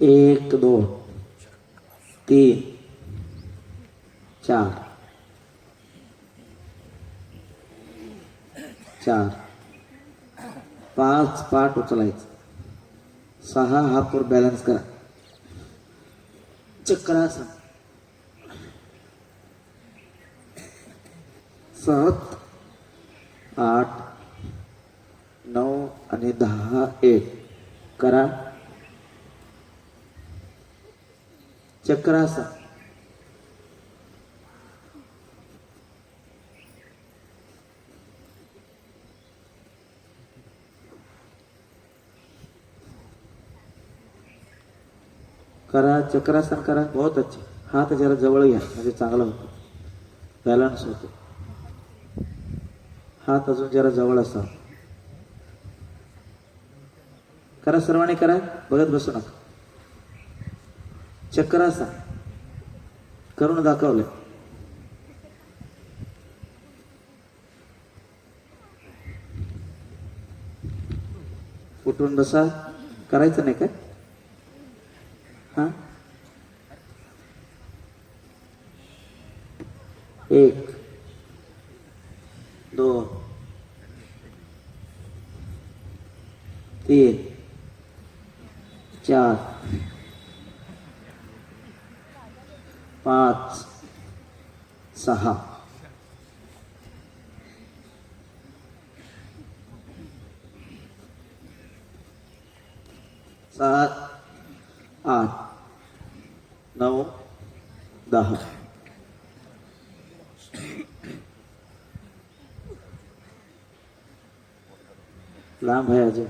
एक दोन तीन चार चार पाच पाठ उचलायचं. सहा हात वर बॅलन्स करा. चक्रासन. सात आठ नऊ आणि 10 एक करा. चक्रासन. करा चक्रासन करा. बहुत अच्छे. हात जरा जवळ घ्या म्हणजे चांगला होतो, बॅलन्स होतो. हात अजून जरा जवळ असा. करा सर्वांनी करा, बघत बसू नका. चक्रासन करून दाखवलं. उठून बसा. करायचं नाही काय? हा एक दोन तीन चार पाच सहा सात आठ नऊ 10. लांब है अजय,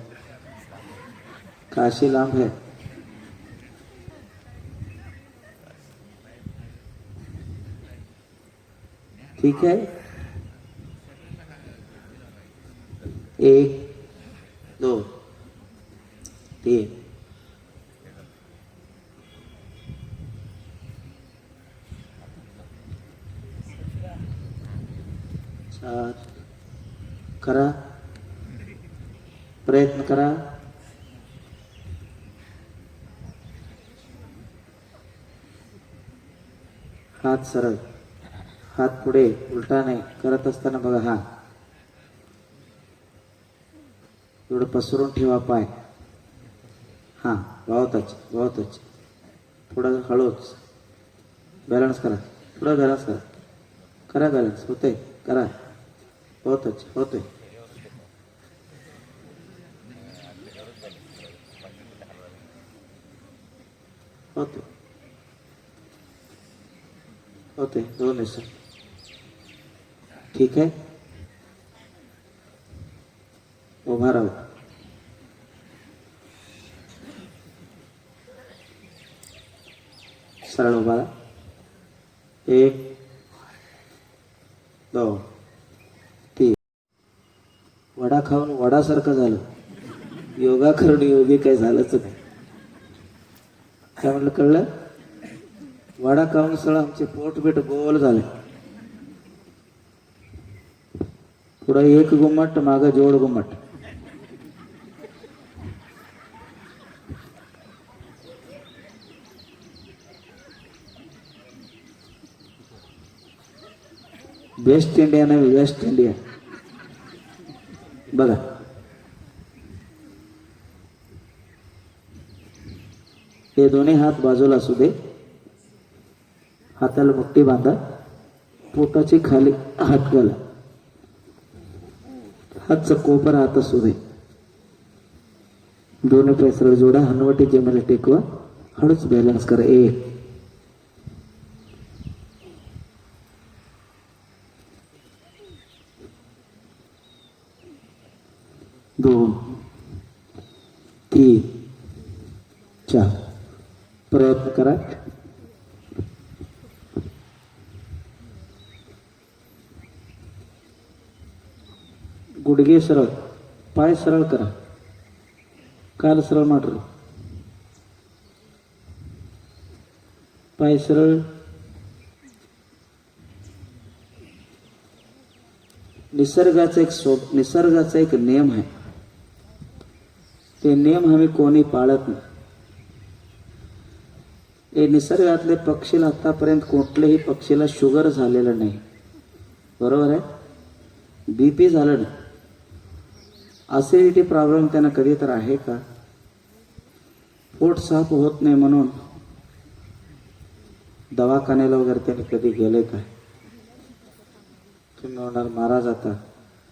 काशी लांब है. ठीक है. एक दो तीन चार. करा, प्रयत्न करा. हात सरळ, हात पुढे, उलटा नाही. करत असताना बघा हा एवढं पसरून ठेवा पाय. हा बहुत अच्छे, बहुत अच्छे. थोडं हळूच बॅलन्स करा. थोडं बॅलन्स करा. करा बॅलन्स. होते करा. बहुत अच्छे होते. होते होते. दोन हिस्से. ठीक है. उभा राहू. सरळ उभा राहा. एक दोन तीन. वडा खाऊन वडासारखं झालं. योगा करून योगी काही झालंच नाही. काय म्हटलं कळलं? वडा खाऊन सगळं आमचे पोट बीट गोल झाले. पुढं एक गुम्मट, मागं जोड गुम्मट. वेस्ट इंडिया नाही, वेस्ट इंडिया. बघा हे दोन्ही हात बाजूला असू दे. हाताला मुठ्ठी बांधा. पोटाची खाली हात घाला. हातचा कोपर हात असू दे. दोन्ही पाय सरळ जोडा. हनुवटी जमेला टेकवा. हळूच बॅलन्स करा. एक दोन तीन चार. प्रयत्न करा. गुडघे सरळ, पाय सरळ करा. काल सरळ मांडरा. पाय सरळ. निसर्गाचा एक नियम आहे. ते नियम आम्ही कोणी पाळत नाही. हे निसर्गातले पक्षीला आतापर्यंत कुठल्याही पक्षीला शुगर झालेलं नाही, बरोबर आहे? बीपी झालं नाही, ॲसिडिटी प्रॉब्लेम त्यांना कधी तर आहे का? पोट साफ होत नाही म्हणून दवाखान्याला वगैरे त्यांनी कधी गेले काय? तुम्ही म्हणणार महाराज आता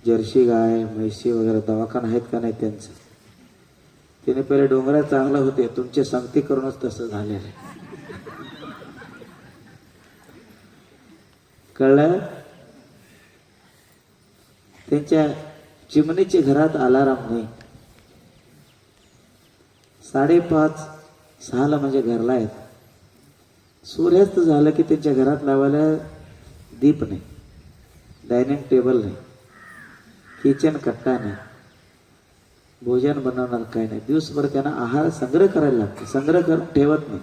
जर्सी गाय म्हैशी वगैरे दवाखाना आहेत का नाही त्यांचं? त्याने पहिले डोंगरात चांगलं होते, तुमचे संगती करूनच तसं झालेलं आहे. कळलं? त्यांच्या चिमणीच्या घरात अलाराम नाही, 5:30-6ला म्हणजे घरला येत. सूर्यास्त झालं की त्यांच्या घरात लावायला दीप नाही, डायनिंग टेबल नाही, किचन कट्टा नाही, भोजन बनवणार काय नाही. दिवसभर त्यांना आहार संग्रह करायला लागतो, संग्रह करून ठेवत नाही.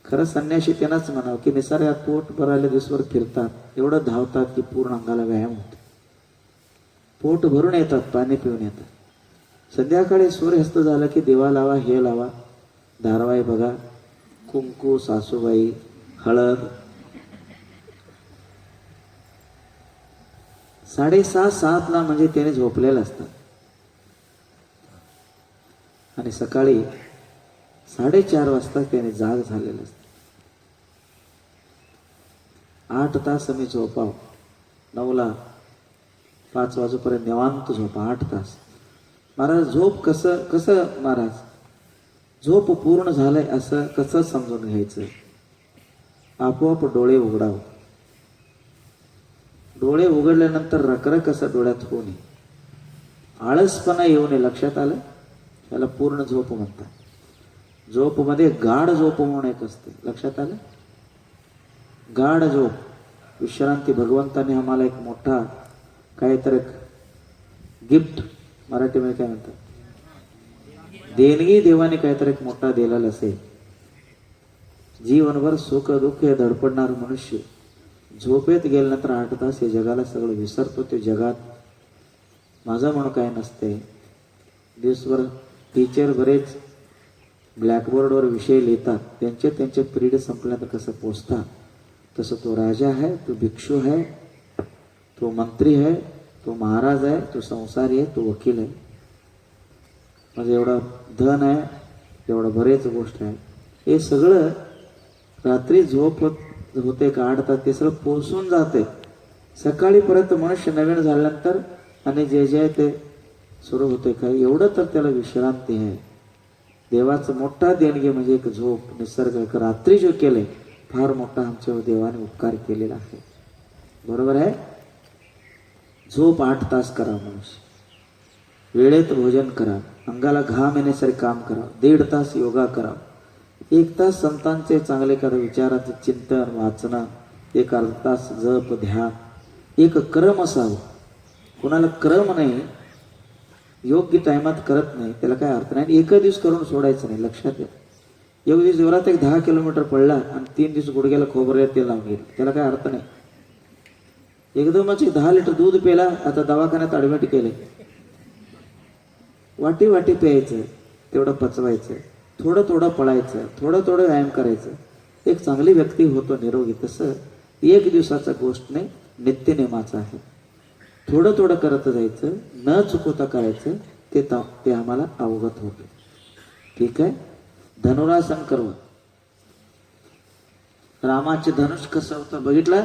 खरं संन्याशी त्यांनाच म्हणावं की निसर्गात पोट भरायला दिवसभर फिरतात, एवढं धावतात की पूर्ण अंगाला व्यायाम होतो. पोट भरून येतात, पाणी पिऊन येतात. संध्याकाळी सूर्यास्त झालं की दिवा लावा, हे लावा, धारावाही बघा, कुंकू, सासूबाई, हळद. 6:30-7ला म्हणजे त्याने झोपलेलं असतात आणि सकाळी 4:30 वाजता त्याने जाग झालेलं असतं. 8 तास आम्ही झोपाव, 9ला 5 वाजेपर्यंत निवांत झोपा, 8 तास. महाराज झोप कसं महाराज झोप पूर्ण झालंय असं कसं समजून घ्यायचं? आपोआप डोळे उघडावं. डोळे उघडल्यानंतर रखरख असं डोळ्यात होऊ नये, आळसपणा येऊ नये. लक्षात आलं? त्याला पूर्ण झोप म्हणतात. झोपमध्ये गाढ झोप म्हणून एक असते, लक्षात आलं? गाढ झोप, विश्रांती. भगवंताने आम्हाला एक मोठा काहीतरी गिफ्ट, मराठीमध्ये काय म्हणतात, देणगी देवाने काहीतरी एक मोठा दिलेला असेल. जीवनभर सुख दुःख हे धडपडणार मनुष्य झोपेत गेल्यानंतर 8 तास हे जगाला सगळं विसरतो. ते जगात माझं म्हणून काय नसते. दिवसभर टीचर बरेच ब्लॅकबोर्डवर विषय लिहितात, त्यांचे पिरियड संपल्यानंतर कसं पोचतात, तसं तो राजा आहे, तो भिक्षू आहे, तो मंत्री आहे, तो महाराज आहे, तो संसारी आहे, तो वकील आहे. म्हणजे एवढा धन आहे, एवढं बरेच गोष्ट आहे. हे सगळं रात्री झोप होते का 8 तास ते सगळं पोचून जाते. सकाळी परत मनुष्य नवीन झाल्यानंतर आणि जे आहे ते सुरू होते. काय एवढं तर त्याला विश्रांती आहे. देवाचं मोठा देणगी म्हणजे एक झोप. निसर्ग रात्री जो केले फार मोठा आमच्यावर देवाने उपकार केलेला आहे, बरोबर आहे? झोप 8 तास करा मनुष्य, वेळेत भोजन करा, अंगाला घाम येण्यासारखे काम करा, 1.5 तास योगा करा, 1 तास संतांचे चांगले करा, विचारांचे चिंतन वाचणं, 1 अर्धा तास जप ध्यान. एक क्रम असावं. कोणाला क्रम नाही, योग्य टायमात करत नाही, त्याला काय अर्थ नाही. एक दिवस करून सोडायचं नाही, लक्षात घ्या. एक दिवस जोरात 10 किलोमीटर पडला आणि 3 दिवस गुडघ्याला खोबऱ्यात तेल लावून गेलं, त्याला काय अर्थ नाही. एकदमच 10 लिटर दूध पेला, आता दवाखान्यात ऍडमिट केले. वाटी वाटी प्यायचं, तेवढं पचवायचं, थोडं पळायचं, थोडं व्यायाम करायचं, एक चांगली व्यक्ती होतो निरोगी. तसं 1 दिवसाचा गोष्ट नाही, नित्यनेमाचा आहे. थोडं करत जायचं, न चुकवता करायचं, ते आम्हाला अवगत होतं. ठीक आहे? धनुरासन करू. रामाचे धनुष कसं होतं बघितलं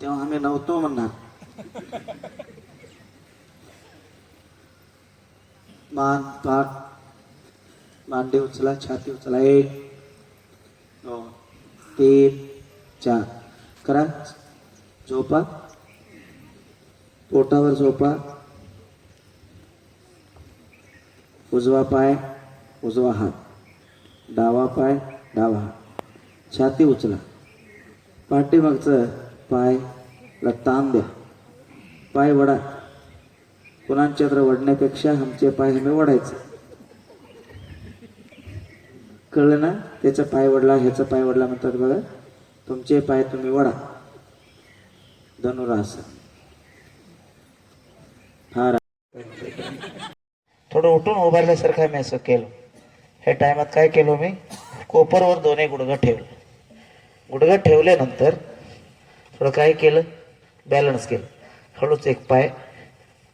तेव्हा आम्ही नव्हतो म्हणणार. मान पाठ मांडी उचला, छाती उचला, 1 2 3 4 करा. झोपा, पोटावर झोपा. उजवा पाय उजवा हात, डावा पाय डावा हात, छाती उचला. पाठीमागचं पाय ताण द्या, पाय वडा. कुणाच्या तर वडण्यापेक्षा आमचे पाय आम्ही वडायचे. कळलं ना? त्याचा पाय वडला, ह्याचा पाय वडला म्हणतात बघा. तुमचे पाय तुम्ही वडा. धनुरासन. हा, थोडं उठून उभारल्यासारखं मी असं केलं. हे टायमात काय केलं मी? कोपरवर दोन्ही गुडघं ठेवलं. गुडघं ठेवल्यानंतर थोडं काय केलं, बॅलन्स केलं. हळूच एक पाय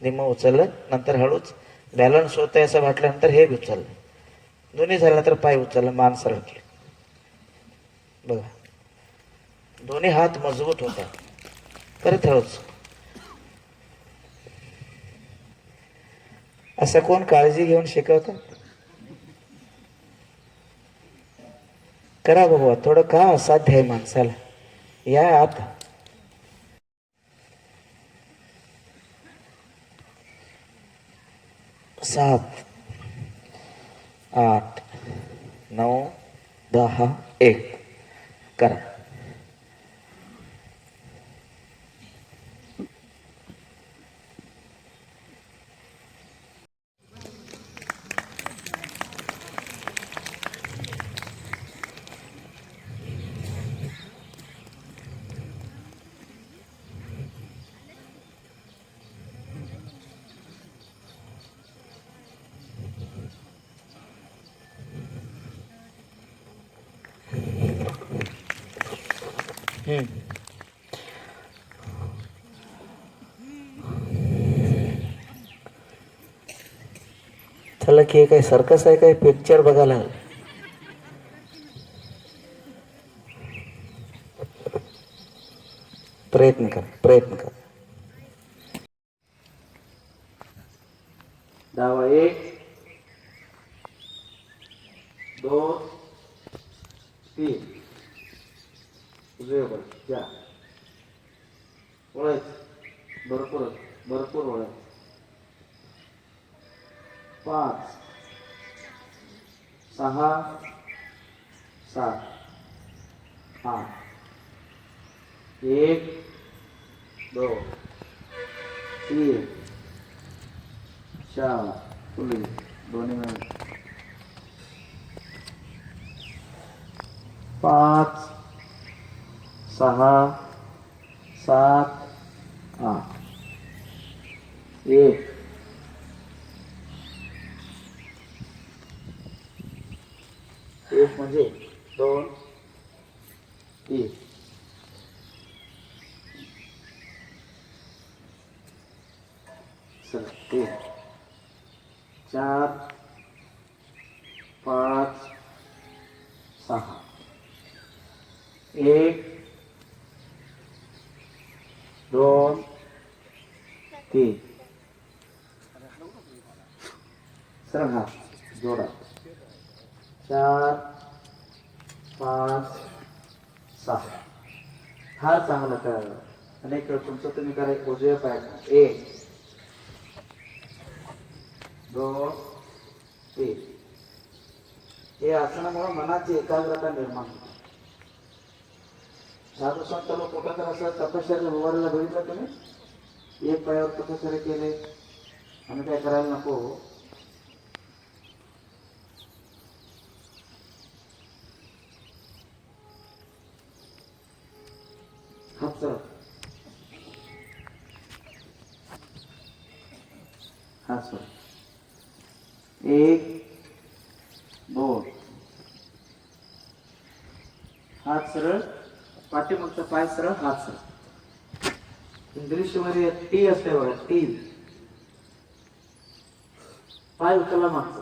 निम्म उचललं, नंतर हळूच बॅलन्स होत आहे असं वाटल्यानंतर हे उचललं. दोन्ही झाल्यानंतर पाय उचललं, मान सरळ केली. बघा, दोन्ही हात मजबूत होतात. परत हळूच. असं कोण काळजी घेऊन शिकवतं? करा बाबा, थोडं का असाध्य आहे माणसाला. या आत. 7, 8, 9, 10, 1 करा. त्याला की काही सर्कस आहे, काही पिक्चर बघायला. प्रयत्न कर, प्रयत्न कर. डावा 1, 2, 3. उजवे बघ, जा. वळायचं, भरपूर भरपूर वळायचं. 5, 6, 7, 8. 1, 2, 3, 4. फुल दोन्ही मिळून 5, 6, 7, 8. 1. एक म्हणजे 2, 3. चला 3, 4, 5, 6. 1, 2, 3. सरळ हात जोडा. 4, 5, 6. फार चांगलं करा. अनेक वेळ तुमचं तुम्ही करा. उजव्या पायाचा 1, 2, 3. हे आसनामुळे मनाची एकाग्रता निर्माण होते. साधू संत लोक कुठं तर असं तपश्चर्या उभारायला बघितलं तुम्ही. एक पायावर तपश्चर्या केले आणि काय करायला नको. हात सरळ, हात सरळ. 1, 2. हात सरळ, पाठीमागचा पाय सरळ, हात सरळ. इंग्लिशमध्ये टी असते बघा, टी. पाय उचलला मागचा.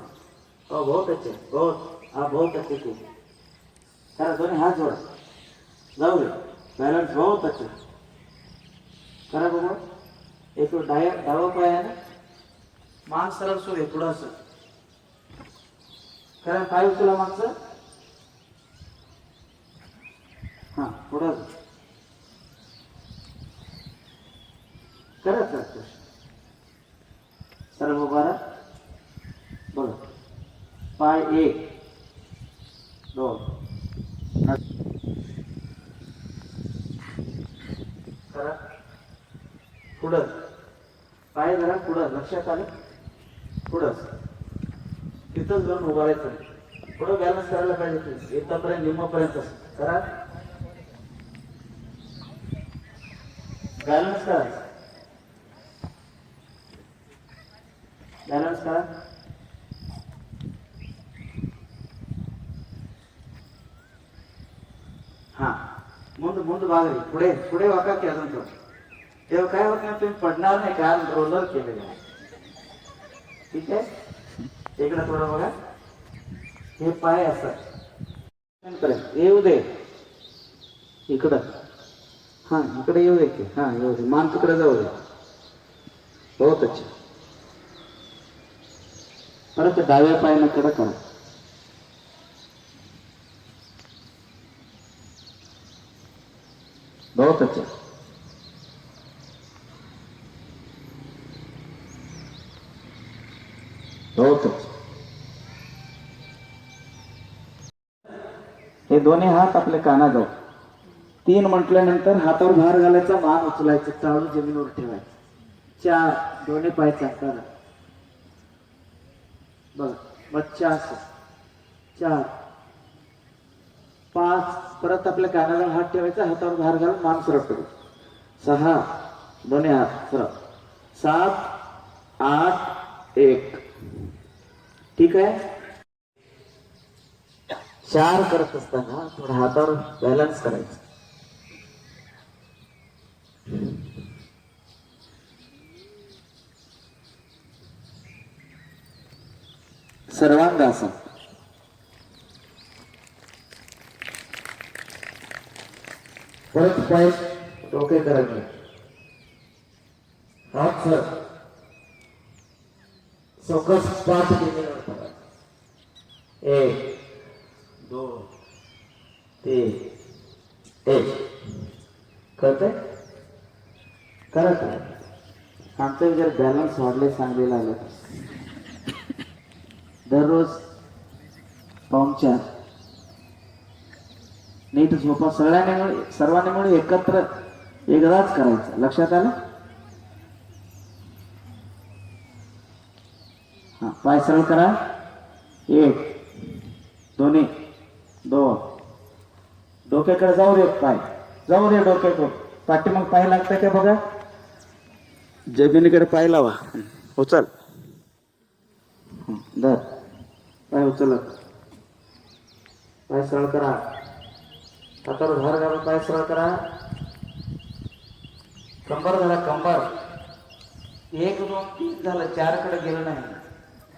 बहुत अच्छे, बहुत. हा बहुत अच्छे तू. करा, दोन्ही हात जोडा. जाऊ दे, बॅलन्स बहुत अच्छा. करा बघा. एक डावा पाय आहे ना, मान सरळ सुरू आहे, पुढं असं करा. पाय उचला मागचं. हा, पुढं करा. सरळ उभा राहा. बघा, पाय 1, 2. करा. पुढं पाय जरा पुढं, लक्षात आलं. पुढं तिथंच जाऊन उभारायचं. पुढं बॅलन्स करायला पाहिजे. इथपर्यंत निम्मापर्यंत करा. बॅलन्स करा, बॅलन्स करा. ಮುಂದೆ ಬಾಗ್ರಿ पुढे वाका की अजून थोडं तेव्हा काय होत नाही तुम्ही पडणार नाही कारण रोलर केलेलं आहे ठीक आहे इकडे थोडं बघा हे पाय असं येऊ दे इकडं हां इकडे येऊ दे की हां येऊ दे मान तिकडे जाऊ दे बहुत अच्छा परत डाव्या पायानं कडं करा बहुत अच्छा बहुत अच्छा हे दोन्ही हात आपल्या कानाजवळ 3 म्हटल्यानंतर हातावर भार घालायचा मान उचलायचं टाळू जमिनीवर ठेवायचं 4 दोन्ही पाय चालतात बघ बच्चा असं 4 5 परत आपल्या कानाजवळ हात ठेवायचा हातावर भार घालून मान सरळ करू 6 दोन्ही हात सरळ 7 8 1 ठीक आहे 4 करत असताना थोडं हातावर बॅलन्स करायचं सर्वांगासन परत पाय डोके करायचे हात सर फोकस पाठ केलेला 1 2 3 1 कळतंय करत आमचं जर बॅलन्स वाढले चांगले लागलं दररोज पाहुणचार नीट झोपा सर्वांनी मिळून एकत्र एकदाच करायचं लक्षात आलं हा पाय सरळ करा 1 दोन्ही 2 डोक्याकडे जाऊ दे पाय जाऊ दे डोक्याकडे पाठीमाग पाय लागतंय का बघा जमिनीकडे पाय लावा उचल धर पाय उचलत पाय सरळ करा हातावर भार घालून पाय सरळ करा कंबर झाला कंबर 1 2 3 झालं 4 कडे गेलं नाही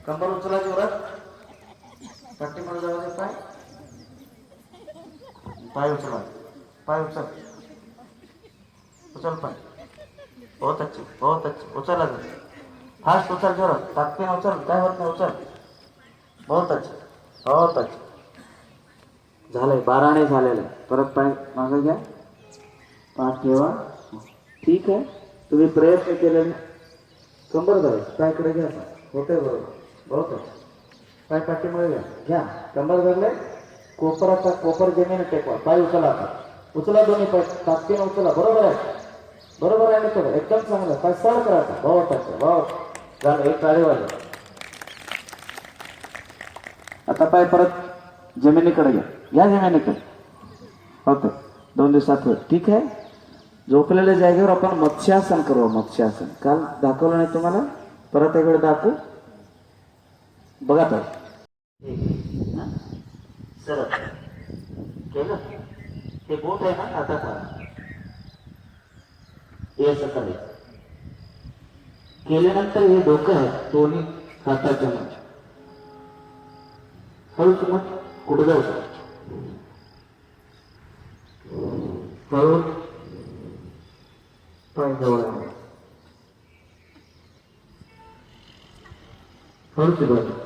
कंबर उचला जोरात पाठीमागे जाऊ दे पाय पाय उचल उचल पाय बहुत अच्छे उचल फास्ट उचल जोरात ताकदीने उचल काय होत नाही उचल बहुत अच्छा झालंय 12 नाही झालेलं परत पाय मागे घ्या पाठ ठेवा ठीक आहे तुम्ही प्रयत्न केलेले कंबर धरायचं पायकडे घ्या होते बरोबर बहुत अच्छा पाय पाठीमुळे घ्या कंबर धरले कोपर जमीन टेकवा पाय उचला आता उचला दोन्ही पाय ताकदीने उचला बरोबर आहे मित्र एकदम चांगलं पाय सरळ करायचा बहुत अच्छा बहुत झालं एक टाळी वाजव आता पाय परत जमिनीकडे घ्या जमिनीकडे होतं 2 दिवसात होईल ठीक आहे झोपलेल्या जागेवर आपण मत्स्यासन करू मत्स्यासन काल दाखवलं नाही तुम्हाला परत एकदा दाखवू बघा तर सरळ केलं हे बोट आहे ना आता हे असं करायचं केल्यानंतर हे डोकं आहे दोन्ही हाताच्या मध्ये हळूच मग कुठं जायचं हळू पाय जवळ हळूच बाजू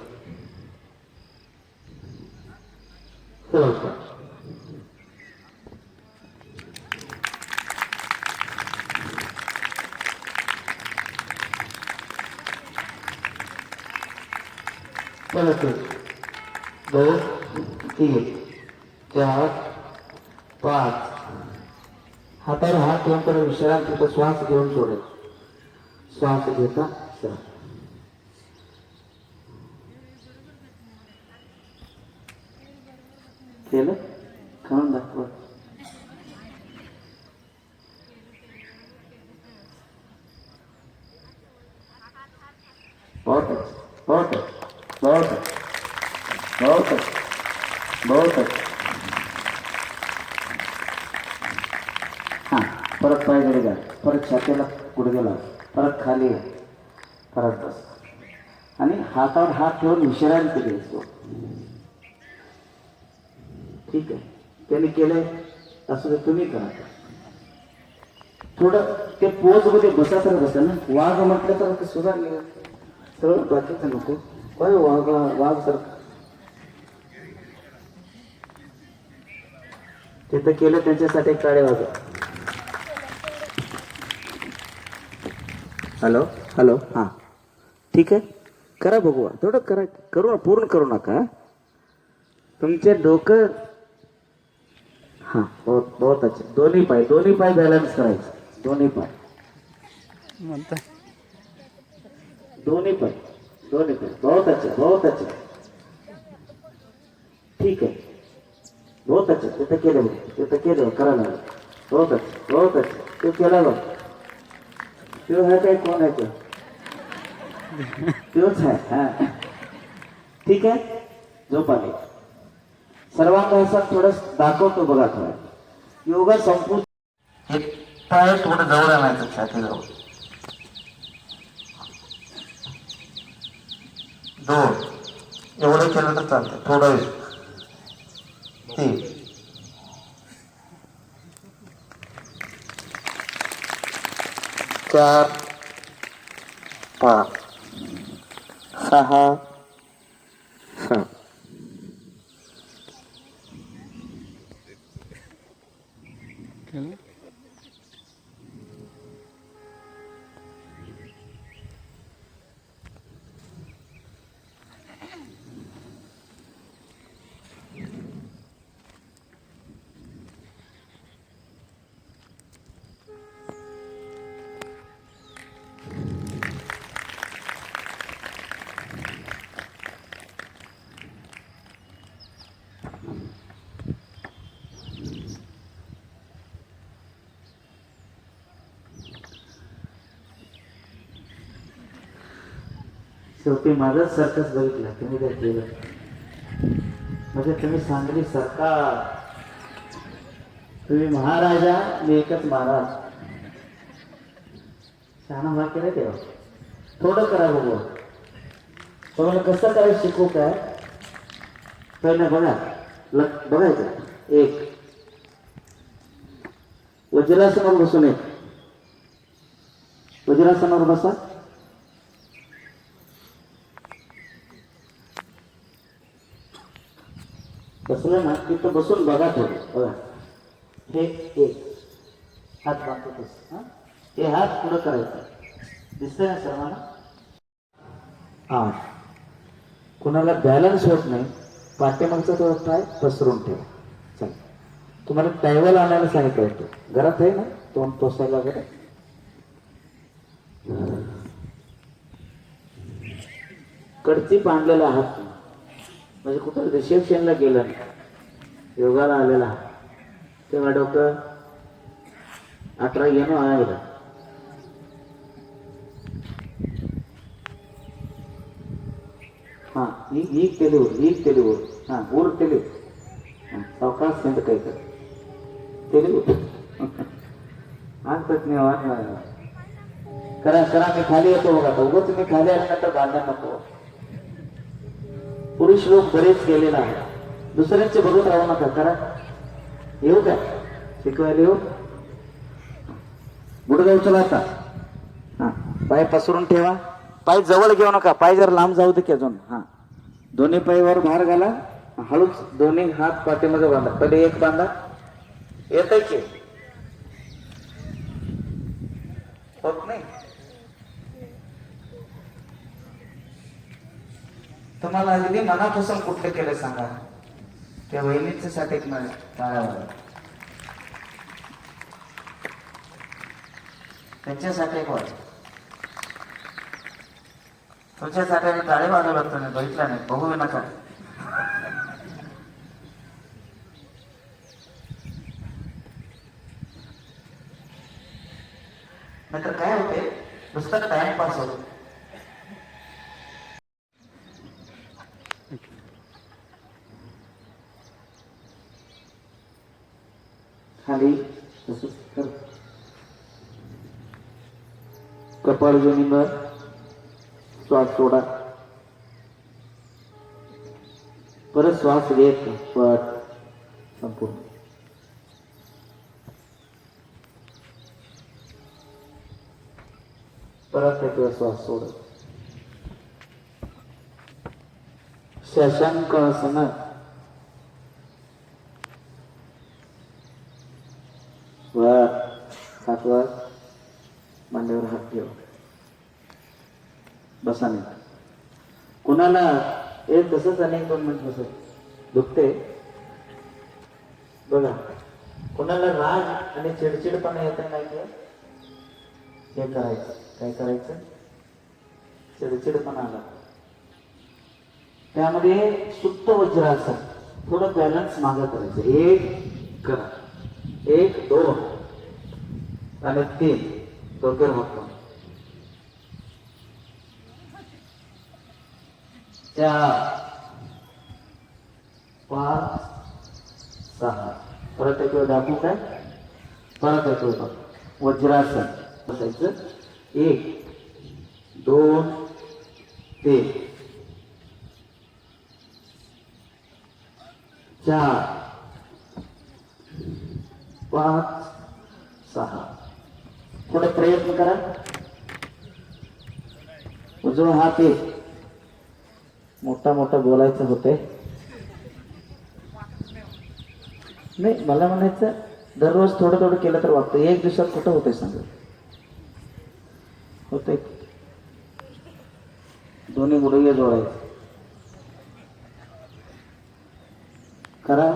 परत 2 3 4 5 हातावर हात ठेवून परत विश्रांतीचा श्वास घेऊन सोडायचा श्वास घेता केलं खाऊन दाखवा बहुत परत पायकडे घ्या, परत छातीला गुडघ्याला, परत खाली या, परत बस आणि हातावर हात ठेवून विश्रांती घ्यायचो. ठीक आहे, त्यांनी केलंय असं तर तुम्ही करा. थोडं ते पोज मध्ये बसा तर बसा ना. वाघ म्हटलं तर ते सुधारले सगळं बाकीचं नको. काय वाघ सर ते तर केलं, त्यांच्यासाठी काळे वाघ. हॅलो हॅलो, हां ठीक आहे, करा बघू. थोडं करा, करू ना, पूर्ण करू नका. तुमचे डोकं, हां बहुत बहुत अच्छा. दोन्ही पाय बॅलन्स करायचं. दोन्ही पाय बहुत अच्छा, बहुत अच्छा. ठीक आहे, बहुत अच्छा. ते तर केलं करा लागलं. बहुत अच्छा, बहुत अच्छा. ते केला बघ. तो है काय, कोण आहे तो? तोच आहे. हा ठीक आहे, झोप आली. सर्वांगासन थोडं दाखवतो बघा. थोडं योगा संपून एक पाय थोडं जवळ आणायचं, छातीजवळ. दोन, एवढं केलं तर चालतं. थोडं तीन, 4, 5, 6, 7. शेवटी माझंच सर्कस बघितलं, तुम्ही काय केलं. म्हणजे तुम्ही सांगली सरकार, तुम्ही महाराजा, मी एकच महाराज. शहाणा भाग केला तेव्हा. थोडं करा बघू. तुम्हाला कसं काय शिकू काय. पहिलं बघा, बघायचं. एक, वज्रासनावर बसून एक. वज्रासनावर बसा. बसलं ना तिथं बसून बघा. थोडं बघा. हे एक हात बांधतोस, हे हात पुढं करायचं. दिसतंय ना सर्वांना. 8, कुणाला बॅलन्स होत नाही, पाठीमागचा तो पाय पसरून ठेवा. चला, तुम्हाला टायवल आणायला सांगितलं होतं, घरात आहे ना, तोंड तोसायला वगैरे. कडची बांधलेला आहात, म्हणजे कुठं रिसेप्शनला गेलं, योगाला आलेला आहात तेव्हा डोकं 18 घेणं आहे. हां, ಈಗ ತೆಲುಗು हां, ಊರು ತೆಲುಗು. सावकाश संत काय कर तेलुगू आणतात नाही वाटणार. करा करा, मी खाली येतो बघा. उगाच तुम्ही खाली आल्यानंतर बांधणार नको. पुरुष लोक बरेच गेलेला आहे, दुसऱ्यांचे बघत राहू नका. करा. येऊ काय शिकवायला येऊ. गुडघा उचला आता. हां, पाय पसरून ठेवा. पाय जवळ घेऊ नका, पाय जर लांब जाऊ दे की अजून. हां, दोन्ही पायवर भार घाला. हळूच दोन्ही हात पाठीमध्ये बांधा. पहिले एक बांधा. येत आहे की होत नाही. तुम्हाला अगदी मनापासून कुठलं केलं सांगा. त्या वहिनीच्या साठी टाळ्यावर, त्यांच्यासाठी कोण, तुमच्यासाठी आम्ही टाळे वाजवला. तुम्ही बघितला नाही, बघू नका. नाहीतर काय होते, नुसतं टाइमपास होतो. खाली तसंच कर. कपाळ जमिनीवर श्वास सोडा. परत श्वास घेत पट संपूर्ण. परत एक वेळ श्वास सोडत. शशांक आसन. वर हातवर मांडीवर हात ठेव. बसा नाही. कुणाला एक तसंच अनेक 2 मिनिट बसत दुखते बघा. कोणाला राग आणि चिडचिडपणा येत नाही का? हे करायचं. काय करायचं? चिडचिडपणा आला त्यामध्ये सुप्त वज्रासन. थोडं बॅलन्स मागं करायचं. 1 करा, 1 2 आणि 3 डोक्यावर हात. 4 5 6. परत एक वेळ दाखवू काय? परत एक वेळ वज्रासन बसायचं. 1 2 3 4 5 6. थोडा प्रयत्न करा. उजवा हात एक. मोठा मोठा बोलायचं होते नाही. मला म्हणायचं दररोज थोडं थोडं केलं तर वाटतं. एक दिवसात कुठं होतंय सांग? होतंय. दोन्ही गुडघे जोडायचे. करा.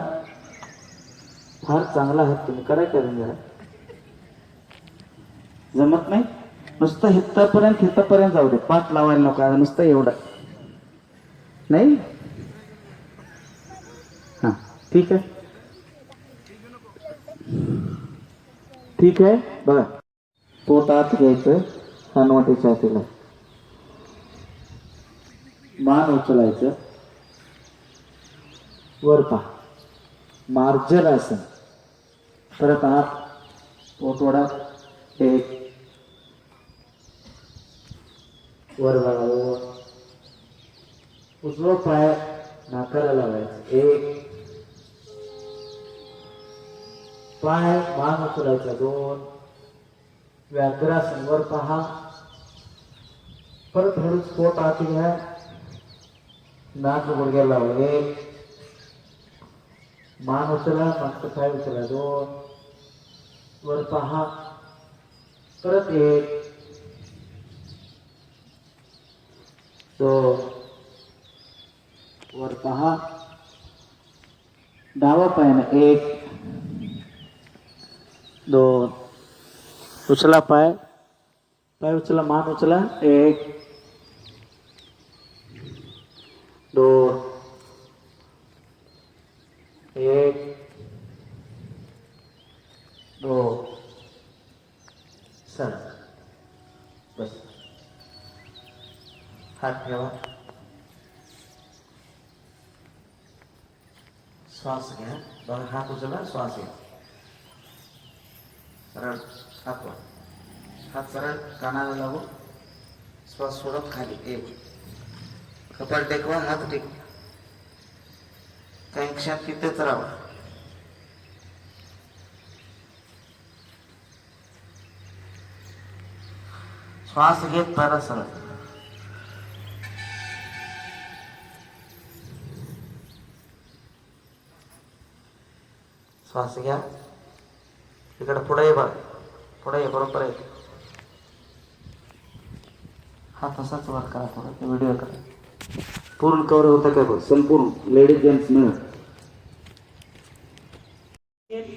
फार चांगला आहात तुम्ही. करायचं जरा. जमत नाही नुसतं हितापर्यंत जाऊ दे. पाठ लावायला नको. नुसतं एवढं नाही. हा ठीक आहे. ठीक आहे. बघा पोट आत घ्यायचं. हनुवटीच्या हातीला मान उचलायचं. वर पहा. मार्जन आसन. परत आत पोट ओढा. 1 वर बघा. उजवा पाय नाकाला लावायचा. 1 पाय मान उचलायचा. 2 व्याघ्रासन. वर पहा. परत हळूच पोट आत घ्या. नाक गुडघ्याला लावा. 1 मान उचला. मागचं पाय उचला. 2 वर पहा. परत 1 2 वर पहा. डावा पायानं 1 2 उचला. पाय उचला. मान उचला. 1 2 1 2 चला बस. हात ठेवा. श्वास घ्या. बघा हात उचला. श्वास घ्या. सरळ हात वर. हात सरळ कानाला लावू. श्वास सोडत खाली. 1 कपाळ टेकवा. हात टेकवा. काही क्षण तिथेच राहा. श्वास घेत परत सरळ. श्वास घ्या. इकडे पुढे ये. बघ पुढे ये. बरोबर आहे. हा तसाच वर करा. थोडा व्हिडिओ करा. पूर्ण कव्हर होतं का बघ. संपूर्ण लेडीज जेंट्स मिळून.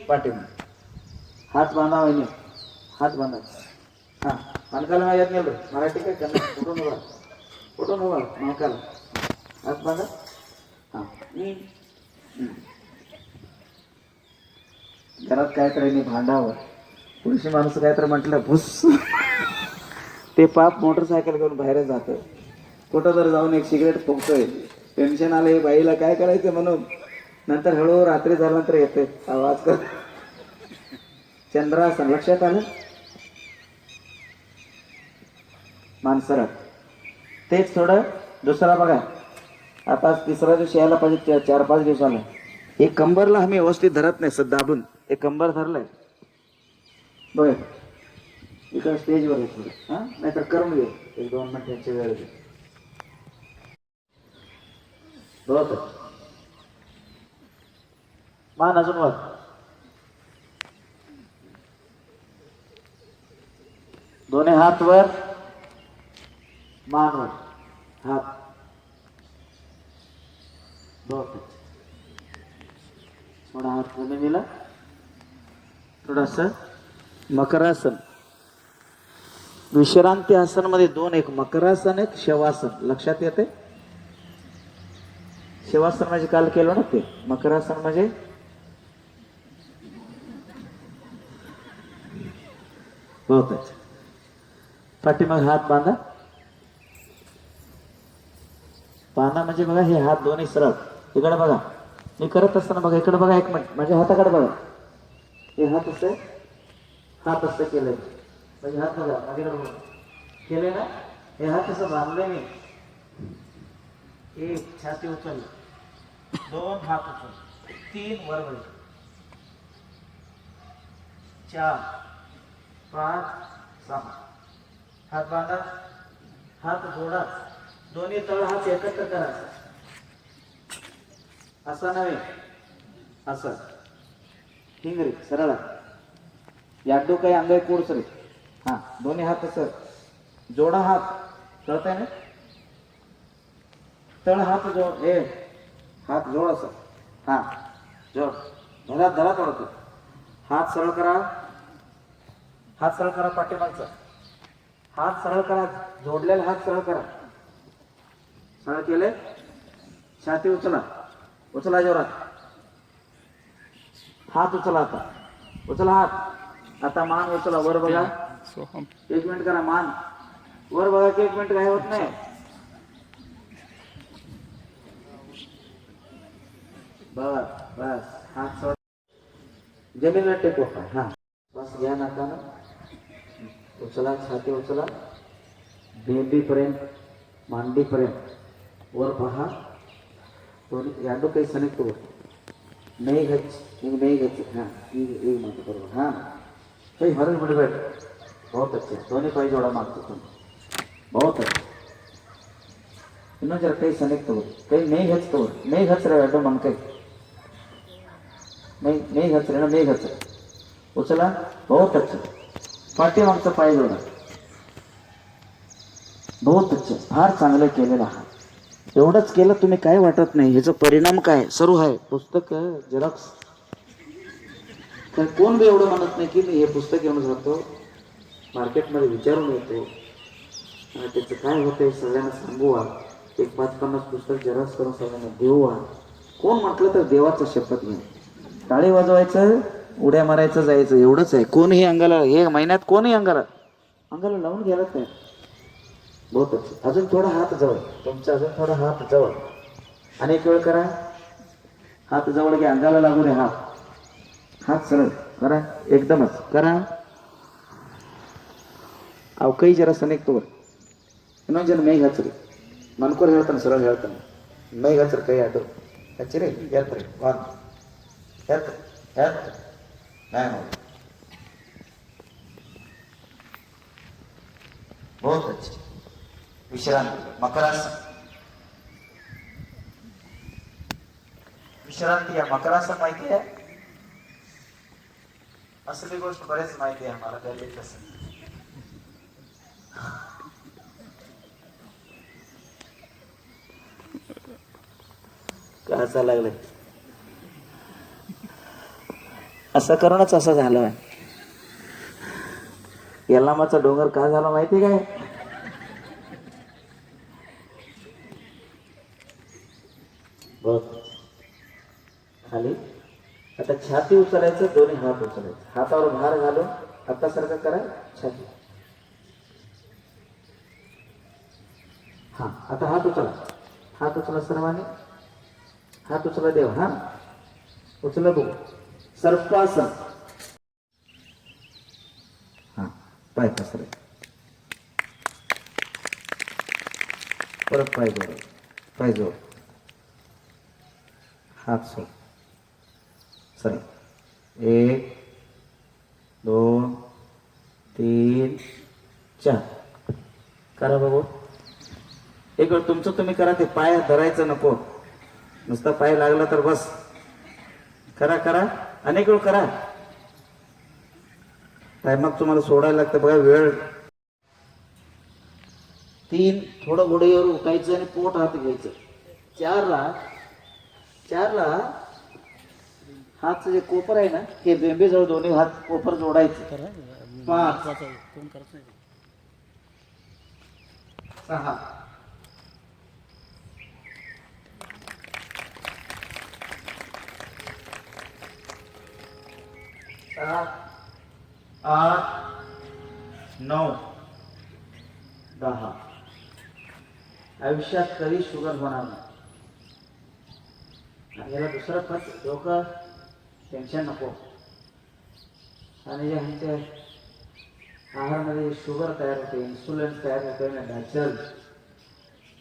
पाठीमागे हात बांधा. वहिनी हात बांधा. हा मानकाला येत नाही. मराठी काय करणार? कुठून उभा मानकाला हात बांधा. हा घरात काय करायला भांडावर. पुरुषी माणूस काय तर म्हटलं भुस ते पाप मोटरसायकल घेऊन बाहेर जातं. कुठं तर जाऊन एक सिगरेट फुकतोय. टेन्शन आलं. हे बाईला काय करायचं म्हणून. नंतर हळूहळू रात्री झाल्यानंतर येते आवाज कर. चंद्रासन. लक्षात आलं? मान सरळ. तेच थोडं दुसरा बघा. आता तिसऱ्या दिवशी यायला पाहिजे 4-5 दिवसाला. हे कंबरला आम्ही व्यवस्थित धरत नाही सर दाबून. हे कंबर धरलंय बघ. इकडं स्टेजवर आहे थोडं. हां नाहीतर करून घे. 1-2 मिनिटांची वेळ घे. बरोबर. मान अजून वर. दोन्ही हात वर. मान वर. हात बरोबर. थोडा हात जमिनीला. थोडस मकरासन. विश्रांती आसन मध्ये 2, एक मकरासन एक शवासन. लक्षात येते. शवासन म्हणजे काल केलं ना ते. मकरासन म्हणजे बहुत. पाठीमाग हात बांधा. बांधा म्हणजे बघा हे हात दोन्ही सरळ. इकडे बघा. मी करत असताना बघा इकडे बघा. 1 मिनिट माझ्या हाताकडे बघा. हे हात असं. हात असं केलंय म्हणजे हात बघा माझ्याकडे बघा केले ना. हे हात असं बांधले मी. 1 छाती उचल. 2 हात उचल. 3 वर वळ. 4 5 6 हात बांधा. हात जोडा. दोन्ही तळ हात एकत्र करा. असं नव्हे असं. हिंगरी सरळ. याडू काही अंगाई कोड सर. हा दोन्ही हात असं जोडा. हात कळतंय ना. तळ हात जोड. हात जोड असं. हा जोड. धरा धरा थोडं. हात सरळ करा. हात सरळ करा. पाठीमागचा हात सरळ करा. जोडलेला हात सरळ करा. सरळ केले. छाती उचला. उचला जोरात. हात उचला. आता उचला हात. आता मान उचला. वर बघा. 1 मिनिट करा. मान वर बघा. 1 मिनिट काय होत नाही. बस बस. हात सोड. जमिनीला टेको. हा बस. घ्या नाकानं. उचला. छाती उचला. बेंबीपर्यंत मांडीपर्यंत वर पहा. याडू काही सनेक्ट वर नाही घच. नहीं घच. हाँ ये मत करो. हाँ कहीं हरल बिडबेट. बहुत अच्छे. दोनों पाई जोड़ा मारते तुम. बहुत अच्छे. इन्हों जरा कहीं सनेक्ट हो. कहीं नहीं घच तो नहीं घच रहे याडू मन कहीं नहीं घच रहे ना. नहीं घच. उचला. बहुत अच्छा. पाठी मागचा पाय जोडा. बहुत अच्छा. फार चांगलं केलेलं आहात. एवढंच केलं तुम्ही काय वाटत नाही. ह्याचा परिणाम काय सर्व आहे. पुस्तक झेरॉक्स काय कोण बी एवढं म्हणत नाही की मी हे पुस्तक घेऊन जातो मार्केटमध्ये विचारून येतो आणि त्याचं काय होतं सगळ्यांना सांगू. 1-5-50 पुस्तक झेरॉक्स करून सगळ्यांना देऊ. कोण म्हटलं तर देवाचा शपथ घ्या. टाळी वाजवायचं. उड्या मारायचं. जायचं. एवढंच आहे. कोणही अंगाला हे महिन्यात कोणही अंगाला लावून घ्यायला काय. बहुत अच्छा. अजून थोडा हात जवळ. तुमचा अजून थोडा हात जवळ. अनेक वेळ करा. हात जवळ घ्या. अंगाला लागू दे. हात सरळ करा. एकदमच करा. अवकाळी जरा सनेक्तो ಇನ್ನೊಂದು ಜನ ಮೇಗೆ ಹಚ್ಚ್ರಿ. ಮನ್ಕೋರ್ ಹೇಳ್ತಾನೆ सरळ ಹೇಳ್ತಾನೆ. ಮೇಗೆ ಹಚ್ಚ್ರಿ. ಕೈ ಅದು ಹಚ್ಚಿರಿ. ಎತ್ರಿ. ಎತ್ತ नाही ನೋಡಿ. बहुत अच्छे. विश्रांती. मकरासन. विश्रांती या मकरासन माहिती आहे. असली गोष्ट बरेच माहिती आहे आम्हाला. गल्लीत कसं का लागलं. असं करूनच असं झालं. यल्लामाचा डोंगर का झाला माहिती काय. खाली. आता छाती उचलायचं. दोन्ही हात उचलायचं. हातावर भार घालून आता सारखं करा. छाती. हा आता हात उचला. हात उचला सर्वांनी. हात उचला देव. हा उचला बघू. सर्पासन. हा पाय पसरे. परत पाय जोड, पाय जोड, हात सोड. चला 1 2 3 4 करा बघू. एक वेळ तुमचं तुम्ही करा, ते पाय धरायचं नको, नुसता पाय लागला तर बस. करा करा, अनेक वेळ करा. टायमात तुम्हाला सोडायला लागतं बघा वेळ. 3 थोडं घोड्यावर उठायचं आणि पोट हात घ्यायचं. 4ला हातचं जे कोपर आहे ना, हे बेंबीजवळ दोन्ही हात कोपर जोडायचे. 5 6 7 8 9 10. आयुष्यात कधी शुगर होणार नाही. आणि याला दुसरं फक्त डोकं टेन्शन नको. आणि जे आमच्या आहारामध्ये शुगर तयार होते, इन्सुलिन तयार होते ना नॅचरल,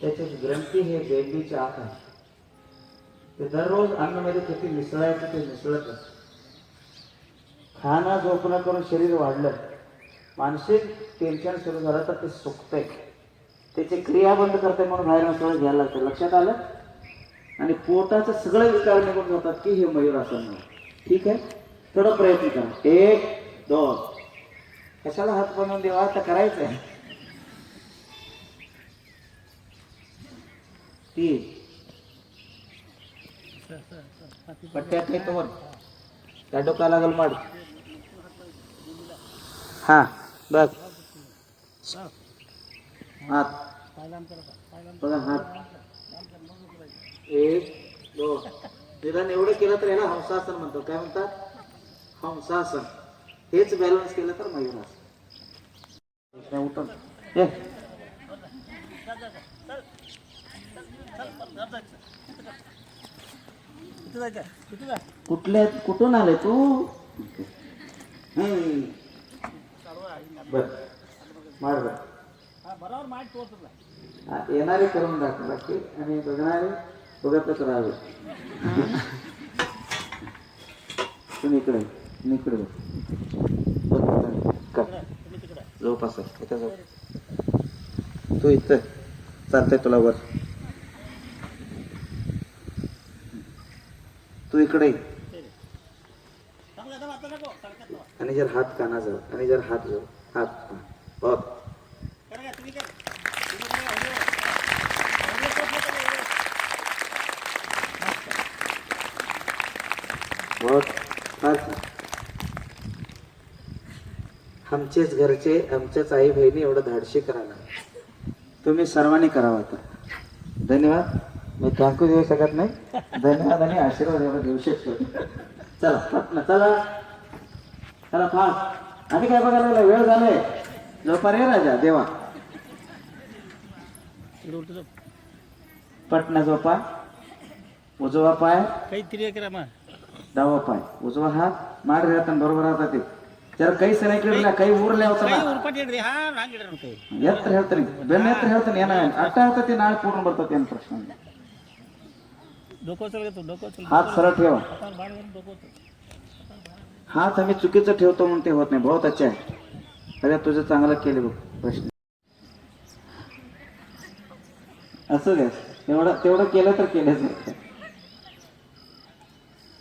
त्याची ग्रंथी हे बेंबीच्या आत आहे. ते दररोज अन्नामध्ये किती मिसळायचं ते मिसळत असतं. खाणं झोपणं करून शरीर वाढलं, मानसिक टेन्शन सुरू झालं तर ते सुकतंय. त्याची क्रिया बंद करते म्हणून बाहेर सगळं घ्यायला लागतं. लक्षात आलं? आणि पोटाचं सगळं विकार निघून जातात की हे मयूरासन. ठीक आहे, थोडं प्रयत्न करा. 1 2 कशाला हात बनवून देवा, आता करायचं आहे. 3 पट्ट्यात नाही तोवर त्या डोका लागल माड. हा बघ हात बघा, हात 1 2 निदान एवढं केलं तर याला हंसासन म्हणतात. काय म्हणतात? हंसासन. हेच बॅलन्स केलं तर मयूरासन. उठून कुठल्या कुठून आले तू? बर मार बर. येणारे करून दाखवा की आणि बघणारे बघतच राहावे. तुम्ही इकडे इकडे जवळपास इथं जाऊ. तू इथं चालतंय तुला वर. तू इकडे आणि जर हात कानाजवळ आणि जर हात जवळ हात बहुत आमचेच घरचे आमच्याच आई बहिणी एवढं धाडशी करायला तुम्ही सर्वांनी करावं. आता धन्यवाद. मी थँक्यू देऊ शकत नाही, धन्यवाद आणि आशीर्वाद एवढं देऊ शकतो. चला पटना चला चला फास्ट. आणि काय बघायला लागला, वेळ झालाय. झोपा रे राजा देवा. पटना झोपा. उजवा पाय डावा पाय, उजवा हात माड राहतात बरोबर राहतात. ते जर काही सण ಕೇಳಿಲ್ಲ ಕೈ ಊರ್ಲೆ ಹೋಗ್ತಾನ ಎತ್ತರ ಹೇಳ್ತಾನೆ ಬೆನ್ನ ಎತ್ತರ ಹೇಳ್ತಾನೆ ಏನ ಅಟ್ಟ ಹೇಳ್ತತಿ ನಾಳೆ ಪೂರ್ಣ ಬರ್ತತಿ ಅಂತ ಪ್ರಶ್ನೆ. हात सरळ ठेवा. हात आम्ही चुकीचं ठेवतो म्हणून ते होत नाही. बहुत अच्छा आहे. अरे तुझं चांगलं केलं बघ प्रश्न. असं घ्या, तेवढं केलं तर केलंच.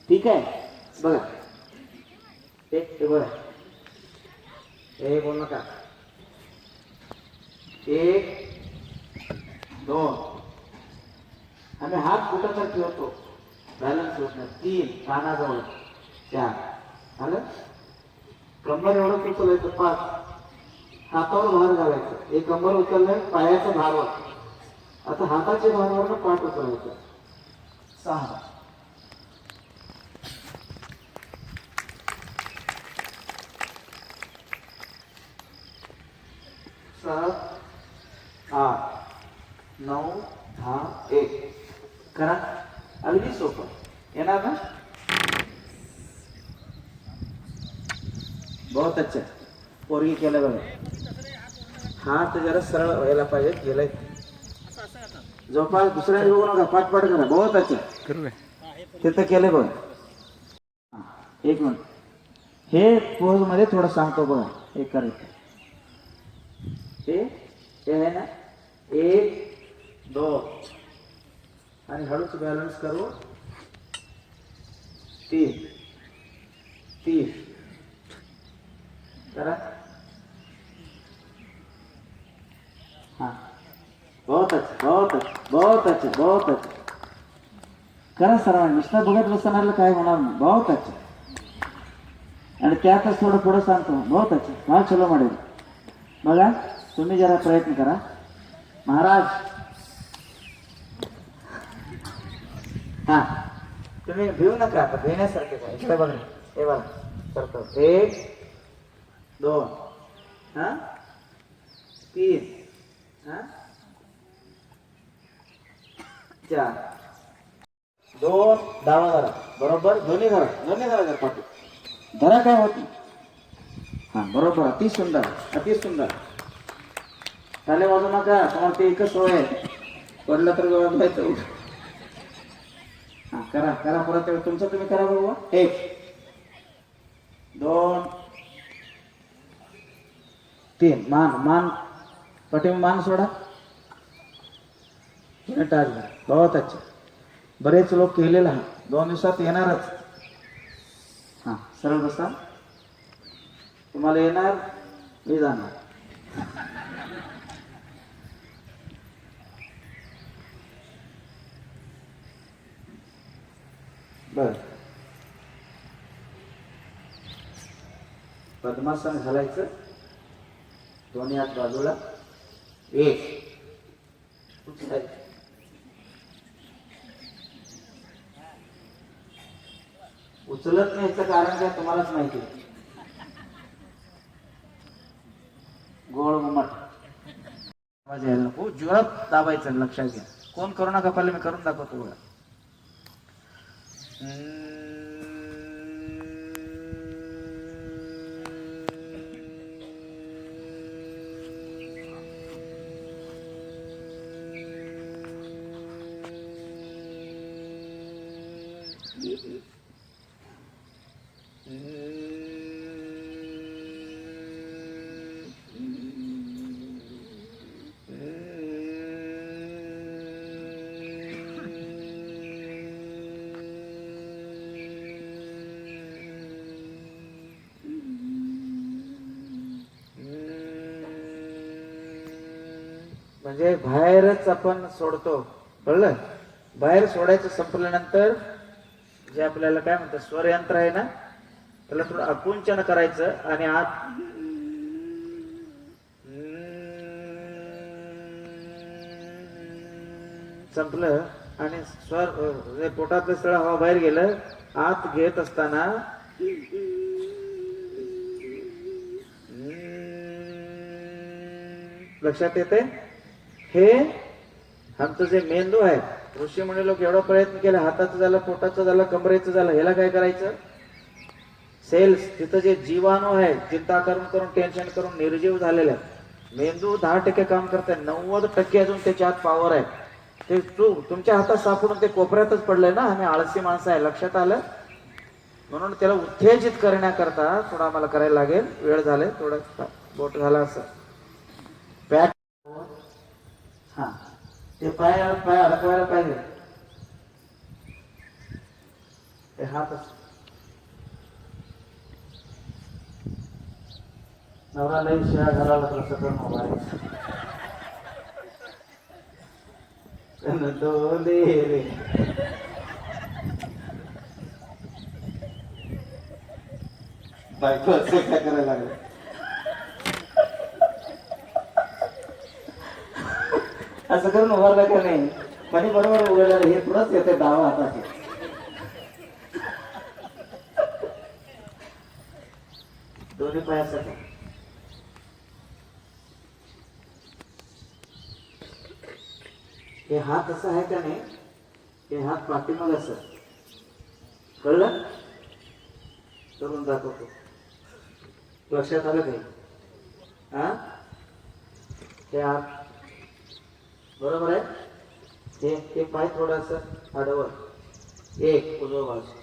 ठीक आहे बघा. एक बघा, हे बोल नका. 1 2 आम्ही हात कुठं तर ठेवतो, बॅलन्स होत नाही. 3 कानाजवळ. 4 आलं. कंबर एवढं उचलायचं. 5 हातावर भार घालायचं. एक कंबर उचललंय, पायाचं भारवर. आता हाताच्या भारवर पाठ उचलायचं. 6 7 8 9 10 1 करा. अगदी सोपं येणार ना. बहुत अच्छा. पोरगी केलं बघा. हात जरा सरळ व्हायला पाहिजे. गेलाय झोपा दुसऱ्याने बघू नका पाठपाठ करा बहुत अच्छा तिथं केले बघ एक मिनिट हे पोज मध्ये थोडं सांगतो बघा हे करायचं हे आहे ना 1 2 आणि हळूच बॅलन्स करू 3 3 करा हाँ बहुत अच्छा बहुत अच्छा बहुत अच्छा बहुत अच्छा करा सर्वांनी नुसतं बघत बसणाऱ्याला काय होणार नाही बहुत अच्छा आणि त्यातच थोडं पुढं सांगतो बहुत अच्छा फार चलो मॅडम बघा तुम्ही जरा प्रयत्न करा महाराज हा तुम्ही भिवू नका आता भिण्यासारखे काय इकडे बघा हे बघा करतो 1 2 हा 3 हा 4 2 डावा धरा बरोबर दोन्ही धरा पाठी धरा काय होत हा बरोबर अति सुंदर चाले वाजू नका तुम्हाला ते एकच सोय आहे पडलं तर व्हायचं हा करा परत तुमचं तुम्ही करा बरोबर 1 2 3 मान पाठी मान सोडा टाच बहुत अच्छा बरेच लोक केलेला हा 2 दिवसात येणारच हा सरळ बसा तुम्हाला येणार मी जाणार बर पद्मासन घालायचं दोन्ही हात बाजूला 1 उचलत नाही याचं कारण काय तुम्हालाच माहिती गोळ घुमट आवाज यायला नको जोरात दाबायचं लक्षात घ्या कोण करू नका पहिले मी करून दाखवतो बघा म्हणजे बाहेरच आपण सोडतो कळलं बाहेर सोडायचं संपल्यानंतर जे आपल्याला काय म्हणतात स्वरयंत्र आहे ना त्याला थोडं आकुंचन करायचं आणि आत संपलं आणि स्वर पोटातलं सगळं हवा बाहेर गेलं आत घेत असताना लक्षात येते हे आमचं जे मेंदू आहे ऋषी मुनी लोक एवढा प्रयत्न केला हाताचं झालं पोटाचं झालं कमरेचं झालं ह्याला काय करायचं सेल्स तिथं जे जीवाणू आहे चिंता करून टेन्शन करून निर्जीव झालेले मेंदू 10% काम करते 90% अजून त्याच्या आत पॉवर आहे ते तुमच्या हातात सापडून ते कोपऱ्यातच पडलंय ना आम्ही आळसी माणसं आहे लक्षात आलं म्हणून त्याला उत्तेजित करण्याकरता थोडं आम्हाला करायला लागेल वेळ झाले थोडं बोट झाला असं पॅक हा ते पाय अडकवायला पाहिजे ते हात नवरा लई शिळा घालायला कसं करून मोबाईल डोले रे बायको असं काय करायला लागलं असं करून उभारला का नाही पाणी बरोबर उघडलं हे पुढंच येते डावा हाताचे दोन्ही पायासाठी हे हात असं आहे का नाही हे हात पाठीमाग असं कळलं करून दाखवतो लक्षात आलं काही हा हे हात बरोबर आहे हे पाय थोडासा आडवर एक उजवा बाजू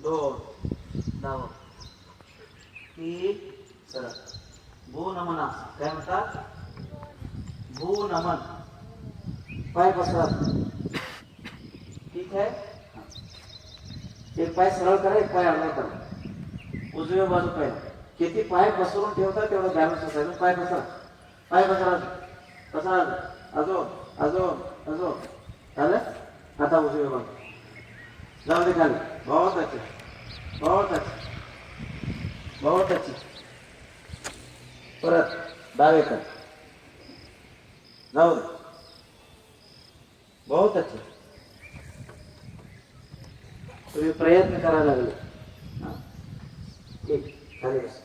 दोन डावा तीन सरळ भू नमना काय म्हणतात भू नमन पाय पसरा ठीक आहे एक पाय सरळ करा एक पाय आडवा करा उजव्या बाजू पाय किती पाय पसरून ठेवतात तेवढं बॅलन्स असायचं पाय पसरा पसरा अजून अजून अजून झालं आता उजव्या बाजू जाऊ दे खाली बहुत अच्छे बहुत अच्छे बहुत अच्छे परत डावे कर जाऊ दे बहुत अच्छे तुम्ही प्रयत्न करायला लागले ठीक खाली बस